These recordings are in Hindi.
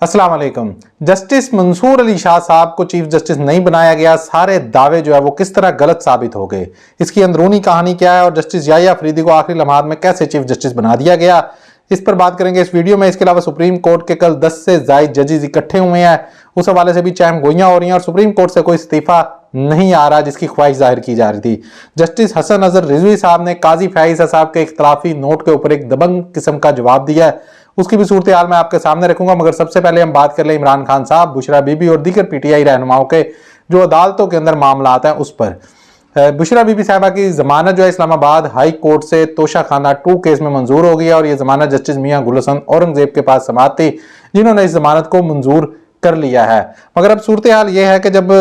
अस्सलाम वालेकुम। जस्टिस मंसूर अली शाह साहब को चीफ जस्टिस नहीं बनाया गया, सारे दावे जो है वो किस तरह गलत साबित हो गए, इसकी अंदरूनी कहानी क्या है और जस्टिस याहिया अफरीदी को आखिरी लम्हात में कैसे चीफ जस्टिस बना दिया गया, इस पर बात करेंगे इस वीडियो में। इसके अलावा सुप्रीम कोर्ट के कल 10 से ज्यादा जजेस इकट्ठे हुए हैं, उस हवाले से भी चहम गोइयां हो रही हैं और सुप्रीम कोर्ट से कोई इस्तीफा नहीं आ रहा जिसकी ख्वाहिश जाहिर की जा रही थी। जस्टिस हसन अजहर रिजवी साहब ने काजी फैज़ साहब के इख्तलाफी नोट के ऊपर एक दबंग किस्म का जवाब दिया है, उसकी भी सूरत हाल मैं आपके सामने रखूंगा। मगर सबसे पहले हम बात कर लें इमरान खान साहब, बुशरा बीबी और दीगर पीटीआई रहनुमाओं के जो अदालतों के अंदर मामला आता है उस पर। बुशरा बीबी साहबा की जमानत जो है इस्लामाबाद हाई कोर्ट से तोशा खाना 2 केस में मंजूर हो गई है और यह जमानत जस्टिस मियां गुल हसन औरंगजेब के पास समात थी, जिन्होंने इस जमानत को मंजूर कर लिया है। मगर अब सूरत हाल यह है कि जब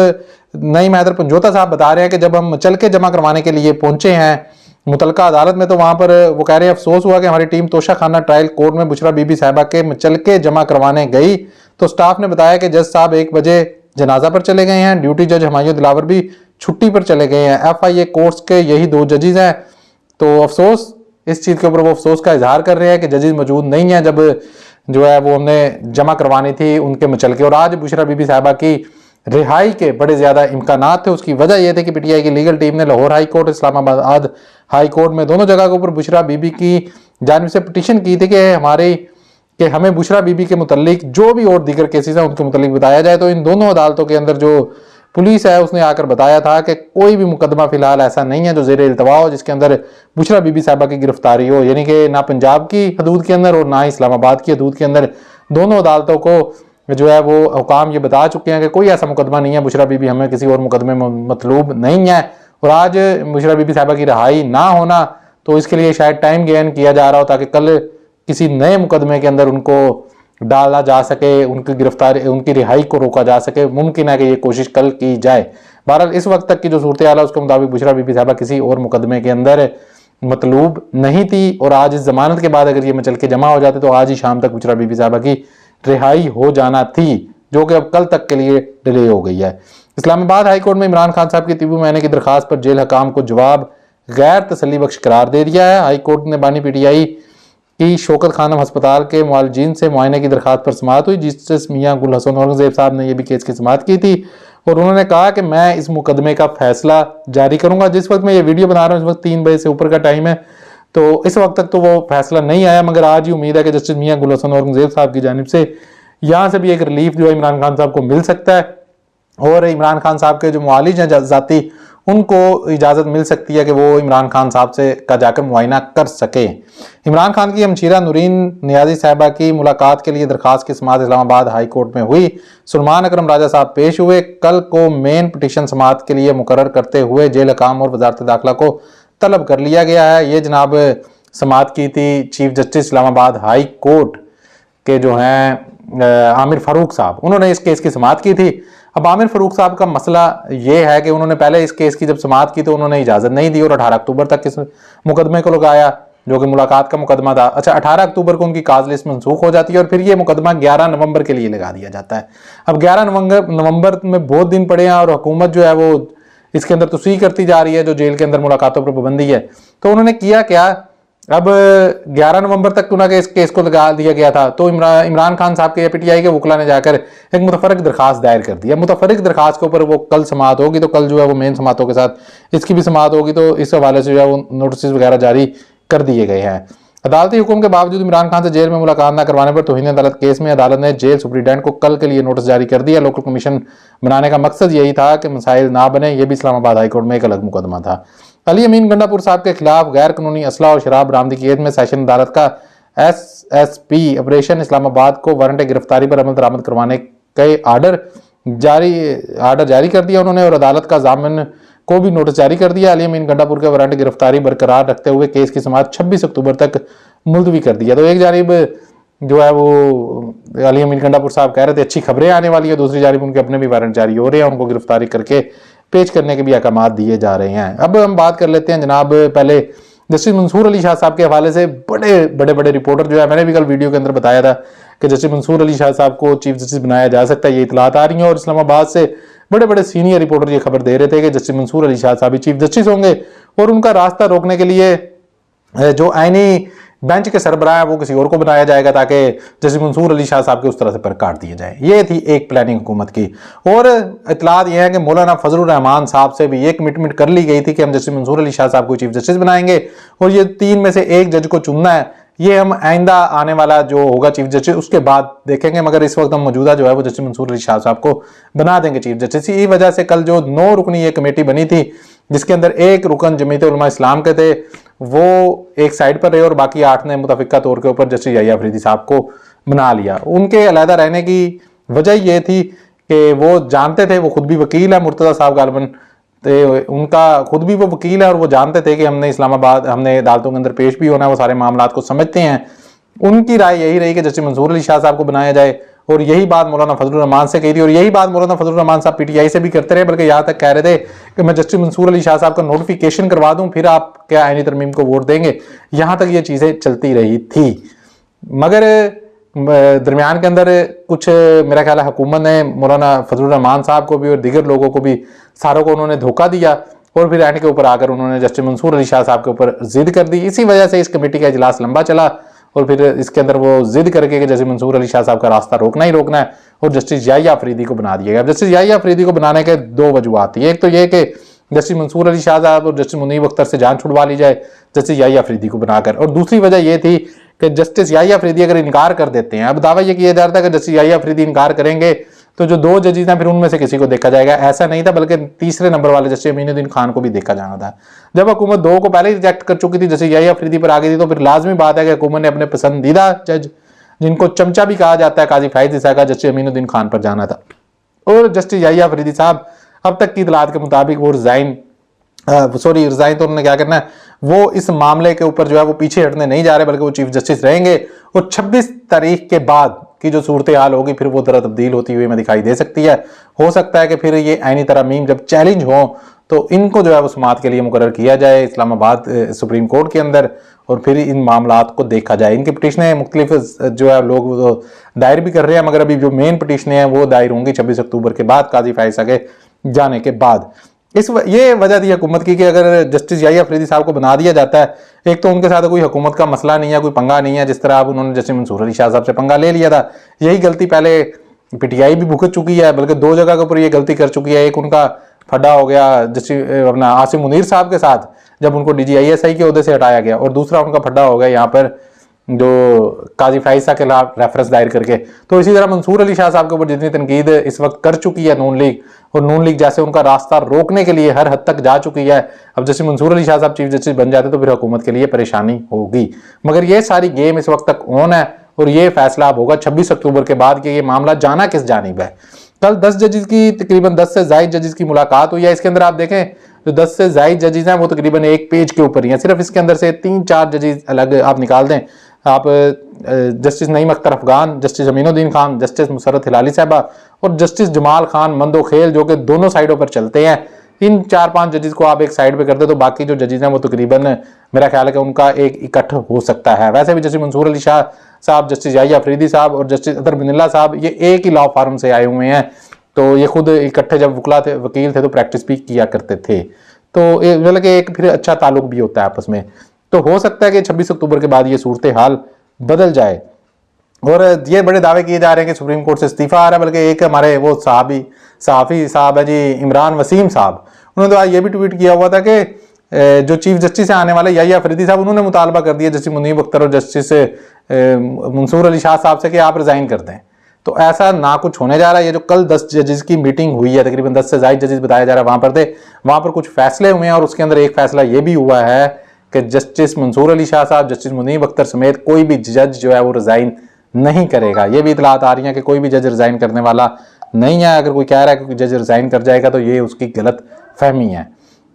नईम हैदर पंजोता साहब बता रहे हैं कि जब हम चल के जमा करवाने के लिए पहुंचे हैं मुतलका अदालत में, तो वहां पर वो कह रहे हैं अफसोस हुआ कि हमारी टीम तोशा खाना ट्रायल कोर्ट में बुशरा बीबी साहबा के चल के जमा करवाने गई तो स्टाफ ने बताया कि जज साहब 1 बजे जनाजा पर चले गए हैं, ड्यूटी जज हुमायूं दिलावर भी छुट्टी पर चले गए हैं। FIA कोर्ट्स के यही 2 जजेस हैं, तो अफसोस इस चीज के ऊपर वो अफसोस का इजहार कर रहे हैं कि जजेस मौजूद नहीं है जब जो है वो हमने जमा करवानी थी उनके मचल के। और आज बुशरा बीबी साहबा की रिहाई के बड़े ज्यादा इम्कानात थे। उसकी वजह यह थी कि पीटीआई की लीगल टीम ने Lahore high court, Islamabad high court में दोनों जगह के ऊपर बुशरा बीबी की जानिब से पिटीशन की थी कि हमें बुशरा बीबी के मुतालिक जो भी और दीगर केसेस हैं उनके मुतालिक बताया जाए। तो इन दोनों अदालतों के अंदर जो पुलिस है उसने आकर बताया था कि कोई भी मुकदमा फिलहाल ऐसा नहीं है जो ज़ेर इल्तवा हो जिसके अंदर बुशरा बीबी साहबा की गिरफ्तारी हो, यानी कि ना पंजाब की हदूद के अंदर और ना इस्लामाबाद की हदूद के अंदर। दोनों अदालतों को जो है वो हुकाम ये बता चुके हैं कि कोई ऐसा मुकदमा नहीं है, बुशरा बीबी हमें किसी और मुकदमे में मतलूब नहीं है। और आज बुशरा बीबी साहबा की रिहाई ना होना तो इसके लिए शायद टाइम गेन किया जा रहा हो ताकि कल किसी नए मुकदमे के अंदर उनको डाला जा सके, उनकी गिरफ्तारी उनकी रिहाई को रोका जा सके। मुमकिन है कि ये कोशिश कल की जाए। बहरहाल इस वक्त तक की जो सूरत हाल है उसके मुताबिक बुशरा बीबी साहबा किसी और मुकदमे के अंदर मतलूब नहीं थी और आज इस जमानत के बाद अगर ये मचल के जमा हो जाते तो आज ही शाम तक बुशरा बीबी साहबा की रिहाई हो जाना थी, जो कि अब कल तक के लिए डिले हो गई है। इस्लामाबाद हाई कोर्ट में इमरान खान साहब की 3 महीने की दरखास्त पर जेल हकाम को जवाब गैर तसल्ली बख्श करार दे दिया है। हाई कोर्ट ने बानी पीटीआई की शौकत खानम अस्पताल के मुआलजीन से मुआयने की दरखास्त पर समात हुई। जस्टिस मियां गुल हसन औरंगजेब साहब ने यह भी केस की समात की थी और उन्होंने कहा कि मैं इस मुकदमे का फैसला जारी करूंगा। जिस वक्त मैं ये वीडियो बना रहा हूँ इस वक्त 3 बजे से ऊपर का टाइम है, तो इस वक्त तक तो वो फैसला नहीं आया, मगर आज ही उम्मीद है कि जस्टिस मियां गुल हसन औरंगजेब साहब की जानिब से यहाँ से भी एक रिलीफ जो है इमरान खान साहब को मिल सकता है और इमरान खान साहब के जो मुआलिज हैं जाती उनको इजाज़त मिल सकती है कि वो इमरान खान साहब से का जाकर मुआयना कर सके। इमरान खान की हमशीरा नूरीन नियाजी साहबा की मुलाकात के लिए दरखास्त की समात इस्लामाबाद हाई कोर्ट में हुई। सलमान अकरम राजा साहब पेश हुए। कल को मेन पिटीशन समात के लिए मुकर्रर करते हुए जेल हकाम और वजारत दाखिला को तलब कर लिया गया है। ये जनाब समात की थी chief justice Islamabad high court के जो हैं आमिर फारूक साहब, उन्होंने इस केस की समात की थी। अब आमिर फारूक साहब का मसला ये है कि उन्होंने पहले इस केस की जब समात की तो उन्होंने इजाज़त नहीं दी और 18 अक्टूबर तक इस मुकदमे को लगाया जो कि मुलाकात का मुकदमा था। अच्छा, 18 अक्टूबर को उनकी काज लिस्ट मनसूख हो जाती है और फिर ये मुकदमा 11 नवंबर के लिए लगा दिया जाता है। अब 11 नवंबर में बहुत दिन पड़े हैं और हुकूमत जो है वो इसके अंदर तस्वीर करती जा रही है जो जेल के अंदर मुलाकातों पर पाबंदी है। तो उन्होंने किया क्या, अब 11 नवंबर तक उन्होंने इस केस को लगा दिया गया था तो इमरान खान साहब के पीटीआई के वकला ने जाकर एक मुतफरक दरखास्त दायर कर दिया। मुतफरक दरखास्त के ऊपर वो कल समात होगी, तो कल जो है वो मेन समातों के साथ इसकी भी समात होगी, तो इस हवाले से जो है वो नोटिस वगैरह जारी कर दिए गए हैं। अदालती हुक्म के बावजूद इमरान खान से जेल में मुलाकात न करवाने पर तौहीन अदालत केस में अदालत ने जेल सुप्रीडेंट को कल के लिए नोटिस जारी कर दिया। लोकल कमीशन बनाने का मकसद यही था कि मसाइल ना बने, यह भी इस्लामाबाद हाईकोर्ट में एक अलग मुकदमा था। अली अमीन गंडापुर साहब के खिलाफ गैर कानूनी असला और शराब बरामदी की एद में सेशन अदालत का SSP ऑपरेशन इस्लामाबाद को वारंट गिरफ्तारी पर अमल दरामद करवाने के आर्डर जारी कर दिया उन्होंने और अदालत का जामिन को भी नोटिस जारी कर दिया। अली अमीन गंडापुर के वारंट गिरफ्तारी बरकरार रखते हुए केस की समाअत 26 अक्टूबर तक मुलतवी कर दिया। तो एक जानिब जो है वो अली अमीन गंडापुर साहब कह रहे थे अच्छी खबरें आने वाली है, दूसरी जानिब उनके अपने भी वारंट जारी हो रहे हैं, उनको गिरफ्तारी करके पेश करने के भी अहकामात दिए जा रहे हैं। अब हम बात कर लेते हैं जनाब पहले जस्टिस मंसूर अली शाह साहब के हवाले से। बड़े रिपोर्टर जो है, मैंने भी कल वीडियो के अंदर बताया था कि जस्टिस मंसूर अली शाह साहब को चीफ जस्टिस बनाया जा सकता है, ये इतलात आ रही हैं और इस्लामाबाद से बड़े सीनियर रिपोर्टर ये खबर दे रहे थे कि जस्टिस मंसूर अली शाह साहब चीफ जस्टिस होंगे और उनका रास्ता रोकने के लिए जो आईनी बेंच के सरबराह है वो किसी और को बनाया जाएगा ताकि जस्टिस मंसूर अली शाह साहब के उस तरह से पर काट दिए जाए। ये थी एक प्लानिंग हुकूमत की। और इतलात ये है कि मौलाना फजलुर रहमान साहब से भी ये कमिटमेंट कर ली गई थी कि हम जस्टिस मंसूर अली शाह साहब को चीफ जस्टिस बनाएंगे और ये 3 में से एक जज को चुनना है। ये हम आइंदा आने वाला जो होगा चीफ जस्टिस उसके बाद देखेंगे, मगर इस वक्त हम मौजूदा जो है वो जस्टिस मंसूर अली शाह साहब को बना देंगे चीफ जस्टिस। इसी वजह से कल जो 9 रुकनी ये कमेटी बनी थी जिसके अंदर एक रुकन जमीयत उलमा इस्लाम के थे वो एक साइड पर रहे और बाकी 8 ने मुतफिका तौर के ऊपर जस्टिस याहिया अफरीदी साहब को बना लिया। उनके अलहदा रहने की वजह ये थी कि वो जानते थे, वो खुद भी वकील है मुर्तजा साहब गालबन, तो उनका खुद भी वो वकील है और वो जानते थे कि हमने इस्लामाबाद हमने अदालतों के अंदर पेश भी होना है, वो सारे मामला को समझते हैं। उनकी राय यही रही कि जस्टिस मंसूर अली शाह साहब को बनाया जाए और यही बात मौलाना फजलुर रहमान से कही थी और यही बात मौलाना फजलुर रहमान साहब पीटीआई से भी करते रहे, बल्कि यहाँ तक कह रहे थे कि मैं जस्टिस मंसूर अली शाह साहब का नोटिफिकेशन करवा दूं फिर आप क्या आईनी तरमीम को वोट देंगे। यहाँ तक ये चीज़ें चलती रही थी, मगर दरमियान के अंदर कुछ मेरा ख्याल है हुकूमत ने मौलाना फजलुर रहमान साहब को भी और दीगर लोगों को भी सारों को उन्होंने धोखा दिया और फिर एंड के ऊपर आकर उन्होंने जस्टिस मंसूर अली शाह साहब के ऊपर जिद कर दी। इसी वजह से इस कमेटी का इजलास लंबा चला और फिर इसके अंदर वो जिद करके कि जस्टिस मंसूर अली शाह साहब का रास्ता रोकना ही रोकना है और जस्टिस याहिया अफरीदी को बना दिया गया। जस्टिस याहिया अफरीदी को बनाने के 2 वजूहात थी। एक तो ये कि जस्टिस मंसूर अली शाह साहब और जस्टिस मुनीब अख्तर से जान छुड़वा ली जाए जस्टिस याहिया अफरीदी को बनाकर, और दूसरी वजह यह थी कि जस्टिस याहिया अफरीदी अगर इनकार कर देते हैं, अब दावा यह किया जा रहा था कि जस्टिस याहिया अफरीदी इनकार करेंगे तो जो 2 जजेस हैं फिर उनमें से किसी को देखा जाएगा। ऐसा नहीं था, बल्कि तीसरे नंबर वाले जस्टिस अमीनुद्दीन खान को भी देखा जाना था। जब हुकूमत 2 को पहले ही रिजेक्ट कर चुकी थी, जस्टिस याहिया अफरीदी पर आ गई थी, तो फिर लाजमी बात है कि हुकूमत ने अपने पसंदीदा जज जिनको चमचा भी कहा जाता है काजी फायज ईसा का जस्टिस अमीनुद्दीन खान पर जाना था। और जस्टिस याहिया अफरीदी साहब अब तक की इतलात के मुताबिक वो रिजाइन तो उन्होंने क्या करना है, वो इस मामले के ऊपर जो है वो पीछे हटने नहीं जा रहे बल्कि वो चीफ जस्टिस रहेंगे और 26 तारीख के बाद की जो सूरत हाल होगी फिर वो तरह तब्दील होती हुई हमें दिखाई दे सकती है। हो सकता है कि फिर ये आईनी तरमीम जब चैलेंज हो तो इनको जो है वो समाअत के लिए मुकर्रर किया जाए इस्लामाबाद सुप्रीम कोर्ट के अंदर और फिर इन मामलात को देखा जाए। इनकी पिटिशनें मुख्तलिफ जो है लोग दायर भी कर रहे हैं, मगर अभी जो मेन पिटिशनें हैं वो दायर होंगी 26 अक्टूबर के बाद काजी फायज के जाने के बाद। ये वजह थी हुकूमत की कि अगर जस्टिस याहिया अफरीदी साहब को बना दिया जाता है, एक तो उनके साथ कोई हुकूमत का मसला नहीं है, कोई पंगा नहीं है, जिस तरह अब उन्होंने जस्टिस मंसूर अली शाह साहब से पंगा ले लिया था। यही गलती पहले पीटीआई भी भुगत चुकी है, बल्कि 2 जगह के ऊपर ये गलती कर चुकी है। एक उनका फड्डा हो गया जस्टिस अपना आसिम मुनीर साहब के साथ जब उनको DGISI के ओहदे से हटाया गया, और दूसरा उनका फड्डा हो गया यहाँ पर जो काजी फायज के खिलाफ रेफरेंस दायर करके। तो इसी तरह मंसूर अली शाह साहब के ऊपर जितनी तनकीद इस वक्त कर चुकी है नून लीग, और नून लीग जैसे उनका रास्ता रोकने के लिए हर हद तक जा चुकी है, अब जैसे मंसूर अली शाह साहब चीफ जस्टिस बन जाते तो फिर हुकूमत के लिए परेशानी होगी। मगर ये सारी गेम इस वक्त तक ऑन है और ये फैसला अब होगा 26 अक्टूबर के बाद कि ये मामला जाना किस जानिब है। कल 10 जजेस की तकरीबन 10 से ज्यादा जजेस की मुलाकात हुई है। इसके अंदर आप देखें जो 10 से ज्यादा जजेस हैं वो तकरीबन 1 पेज के ऊपर ही हैं। सिर्फ इसके अंदर से 3-4 जजेस अलग आप निकाल दें, आप justice Naeem Akhtar Afghan, justice Aminuddin Khan, justice Musarrat Hilali साहबा और जस्टिस जमाल खान मंदोखेल जो कि दोनों साइडों पर चलते हैं, इन 4-5 जजेस को आप एक साइड पे कर दे तो बाकी जो जजेस हैं वो तकरीबन मेरा ख्याल है कि उनका एक इकट्ठ हो सकता है। वैसे भी जस्टिस मंसूर अली शाह साहब, जस्टिस याहिया अफरीदी साहब और जस्टिस अतर बिनिल्ला साहब ये एक ही लॉ फार्म से आए हुए हैं, तो ये खुद इकट्ठे जब वकील थे तो प्रैक्टिस भी किया करते थे, तो मतलब कि एक फिर अच्छा ताल्लुक भी होता है आपस में। तो हो सकता है कि 26 अक्टूबर के बाद ये सूरत हाल बदल जाए। और ये बड़े दावे किए जा रहे हैं कि सुप्रीम कोर्ट से इस्तीफा आ रहा है, बल्कि एक हमारे वो सहाफ़ी साहब है जी इमरान वसीम साहब, उन्होंने तो आज ये भी ट्वीट किया हुआ था कि जो चीफ जस्टिस से आने वाले याहिया अफरीदी साहब उन्होंने मुतालबा कर दिया जस्टिस मुनीब अख्तर और जस्टिस मंसूर अली शाह साहब से कि आप रिजाइन कर दें। तो ऐसा ना कुछ होने जा रहा है। ये जो कल 10 जजेस की मीटिंग हुई है, तकरीबन 10 से ज्यादा जजेस बताया जा रहा है वहां पर थे, वहां पर कुछ फैसले हुए हैं और उसके अंदर एक फैसला ये भी हुआ है कि जस्टिस मंसूर अली शाह साहब, जस्टिस मुनीब अख्तर समेत कोई भी जज जो है वो रिजाइन नहीं करेगा। ये भी इतलात आ रही है कि कोई भी जज रिजाइन करने वाला नहीं है। अगर कोई कह रहा है कि जज रिजाइन कर जाएगा तो ये उसकी गलत फहमी है।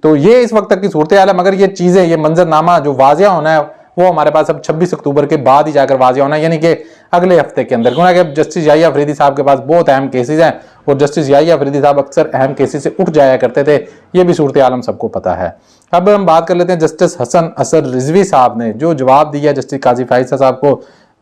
तो ये इस वक्त तक की सूरत हाल है, मगर ये चीजें, ये मंजरनामा जो वाजिया होना है वो हमारे पास अब 26 अक्टूबर के बाद ही जाकर वाजिया होना है, यानी कि अगले हफ्ते के अंदर। क्योंकि जस्टिस याहिया अफरीदी साहब के पास बहुत अहम केसेस हैं और जस्टिस याहिया अफरीदी साहब अक्सर अहम केसेस से उठ जाया करते थे, ये भी सूरत हाल हम सबको पता है। अब हम बात कर लेते हैं जस्टिस हसन असर रिजवी साहब ने जो जवाब दिया जस्टिस काजी फायज साहब को,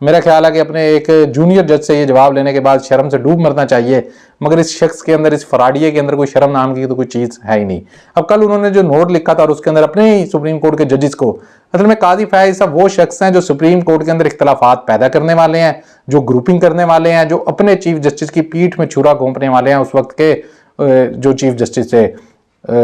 मेरा ख्याल है कि अपने एक जूनियर जज से ये जवाब लेने के बाद शर्म से डूब मरना चाहिए, मगर इस शख्स के अंदर, इस फराडिये के अंदर कोई शर्म नाम की तो कोई चीज़ है ही नहीं। अब कल उन्होंने जो नोट लिखा था और उसके अंदर अपने ही सुप्रीम कोर्ट के जजेस को, असल में काजी फैज साहब वो शख्स हैं जो सुप्रीम कोर्ट के अंदर इख्तलाफात पैदा करने वाले हैं, जो ग्रुपिंग करने वाले हैं, जो अपने चीफ जस्टिस की पीठ में छुरा घोंपने वाले हैं। उस वक्त के जो चीफ जस्टिस थे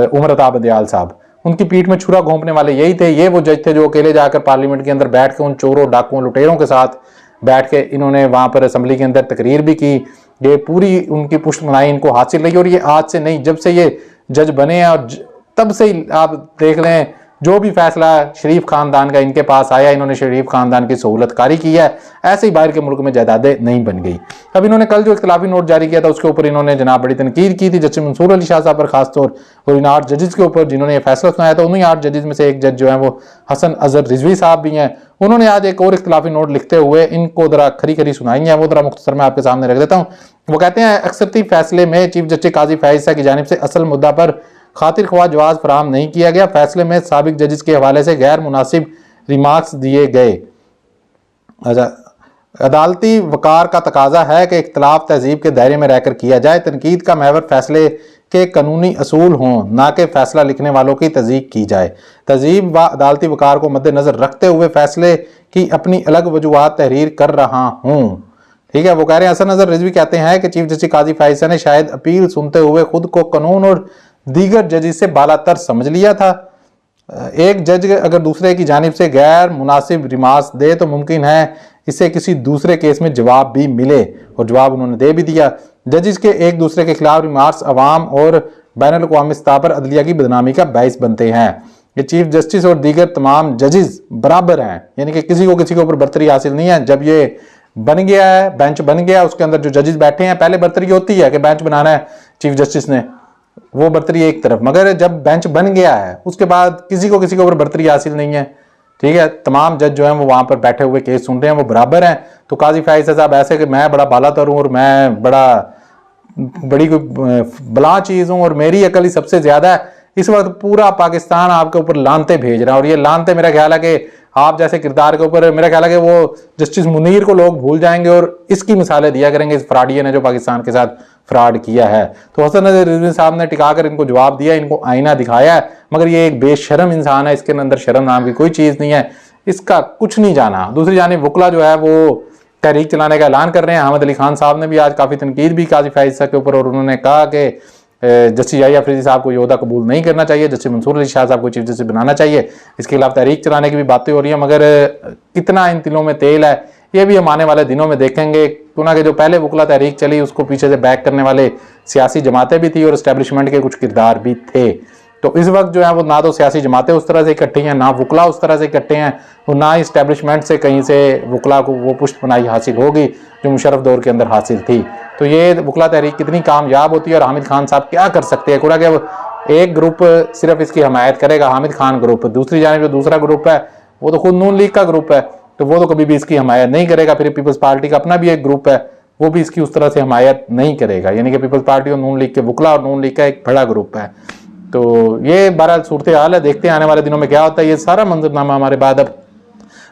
उमर अता बंदयाल साहब, उनकी पीठ में छुरा घोंपने वाले यही थे। ये वो जज थे जो अकेले जाकर पार्लियामेंट के अंदर बैठ के उन चोरों, डाकुओं, लुटेरों के साथ बैठ के इन्होंने वहां पर असेंबली के अंदर तकरीर भी की। ये पूरी उनकी पुष्टमनाई इनको हासिल रही, और ये आज से नहीं, जब से ये जज बने हैं और तब से ही आप देख लें जो भी फैसला शरीफ खानदान का इनके पास आया, इन्होंने शरीफ खानदान की सहूलतकारी की है। ऐसे ही बाहर के मुल्क में जायदादें नहीं बन गई। अब इन्होंने कल जो इख्तिलाफी नोट जारी किया था उसके ऊपर इन्होंने जनाब बड़ी तनकीद की थी जस्टिस मंसूर अली शाह साहब पर खासतौर, और इन 8 जजेस के ऊपर जिन्होंने ये फैसला सुनाया था। उन्हीं 8 जजेस में से एक जज जो है वो हसन अजहर रिजवी साहब भी हैं। उन्होंने आज एक और इख्तिलाफी नोट लिखते हुए इनको जरा खरी खरी सुनाई है, वो जरा मुख्तसर मैं आपके सामने रख देता हूँ। वो कहते हैं, अक्सरती फैसले में चीफ जस्टिस काजी फैज साहब की जानिब से असल मुद्दा पर खातिर ख्वाह जवाब फराहम नहीं किया गया। फैसले में साबिक जजेस के हवाले से गैर मुनासिब रिमार्क्स दिए गए। अदालती वकार का तकाजा है कि इख्तलाफ तहजीब के दायरे में रहकर किया जाए। तनकीद का महवर फैसले के कानूनी असूल हों, ना कि फैसला लिखने वालों की तज़ीक की जाए। तहजीब व अदालती वकार को मद्देनजर रखते हुए फैसले की अपनी अलग वजूहात तहरीर कर रहा हूँ। ठीक है, वो कह रहे हैं, हसन अजहर रिजवी कहते हैं कि चीफ जस्टिस काजी फैज ने शायद अपील सुनते हुए खुद को कानून और दीगर जजेस से बालातर समझ लिया था। एक जज अगर दूसरे की जानिब से गैर मुनासिब रिमार्क्स दे तो मुमकिन है इससे किसी दूसरे केस में जवाब भी मिले, और जवाब उन्होंने दे भी दिया। जजेस के एक दूसरे के खिलाफ रिमार्क्स अवाम और बैनुल अक़वामी सतह पर अदलिया की बदनामी का बाइस बनते हैं। ये चीफ जस्टिस और दीगर तमाम जजेस बराबर हैं, यानी कि किसी के ऊपर बरतरी हासिल नहीं है। जब ये बन गया है, बेंच बन गया, उसके अंदर जो जजेस बैठे हैं, पहले बरतरी होती है कि बेंच बनाना है चीफ जस्टिस ने, वो बरतरी एक तरफ, मगर जब बेंच बन गया है उसके बाद किसी के ऊपर बरतरी हासिल नहीं है। ठीक है, तमाम जज जो हैं वो वहां पर बैठे हुए केस सुन रहे हैं, वो बराबर हैं। तो काजी फैज साहब ऐसे कि मैं बड़ा बालातर हूं और मैं बड़ी कोई बला चीज हूं और मेरी अकल ही सबसे ज्यादा है, इस वक्त पूरा पाकिस्तान आपके ऊपर लानते भेज रहा है। और ये लानते मेरा ख्याल है कि आप जैसे किरदार के ऊपर मेरा ख्याल है कि वो जस्टिस मुनीर को लोग भूल जाएंगे और इसकी मिसालें दिया करेंगे, इस फ्रॉडिये ने जो पाकिस्तान के साथ फ्रॉड किया है। तो हसन अजहर रिजवी साहब ने टिकाकर इनको जवाब दिया, इनको आईना दिखाया है, मगर ये एक बेशरम इंसान है, इसके अंदर शर्म नाम की कोई चीज़ नहीं है, इसका कुछ नहीं जाना। दूसरी जानिब वकला जो है वो तहरीक चलाने का ऐलान कर रहे हैं। अहमद अली खान साहब ने भी आज काफ़ी तनकीद भी काजी फैज साहब के ऊपर, और उन्होंने कहा कि जस्टिस याहिया अफरीदी साहब को योदा कबूल नहीं करना चाहिए, जस्टिस मंसूर अली शाह साहब को चीफ जस्टिस बनाना चाहिए। इसके खिलाफ तहरीक चलाने की भी बातें हो रही हैं, मगर कितना इन तिलों में तेल है ये भी हम आने वाले दिनों में देखेंगे। क्योंकि कि जो पहले वकला तहरीक चली उसको पीछे से बैक करने वाले सियासी जमातें भी थी और इस्टेब्लिशमेंट के कुछ किरदार भी थे। तो इस वक्त जो है वो ना तो सियासी जमातें उस तरह से इकट्ठी हैं, ना वकला उस तरह से इकट्ठे हैं, और ना ही इस्टेब्लिशमेंट से कहीं से वकला को वो पुष्टपनाही हासिल होगी जो मुशर्रफ दौर के अंदर हासिल थी। तो ये वकला तहरीक कितनी कामयाब होती है और हामिद खान साहब क्या कर सकते हैं। पूरा कि एक ग्रुप सिर्फ इसकी हमायत करेगा, हामिद खान ग्रुप, दूसरी जानिब जो दूसरा ग्रुप है वो तो खुद नून लीग का ग्रुप है, तो वो तो कभी भी इसकी हमायत नहीं करेगा। फिर पीपल्स पार्टी का अपना भी एक ग्रुप है, वो भी इसकी उस तरह से हमायत नहीं करेगा, यानी कि पीपल्स पार्टी और नून लीग के वकला और नून लीग का एक बड़ा ग्रुप है। तो ये बहरहाल सूरत हाल है, देखते हैं आने वाले दिनों में क्या होता है। ये सारा मंजरनामा हमारे बाद अब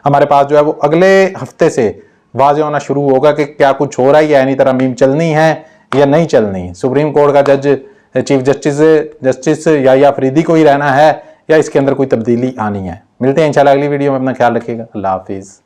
हमारे पास जो है वो अगले हफ्ते से वाज़ेह होना शुरू होगा कि क्या कुछ हो रहा है, या यानी तरमीम चलनी है या नहीं चलनी। सुप्रीम कोर्ट का जज चीफ जस्टिस याहिया अफरीदी को ही रहना है या इसके अंदर कोई तब्दीली आनी है। मिलते हैं इंशाल्लाह अगली वीडियो में, अपना ख्याल रखिएगा। अल्लाह हाफिज़।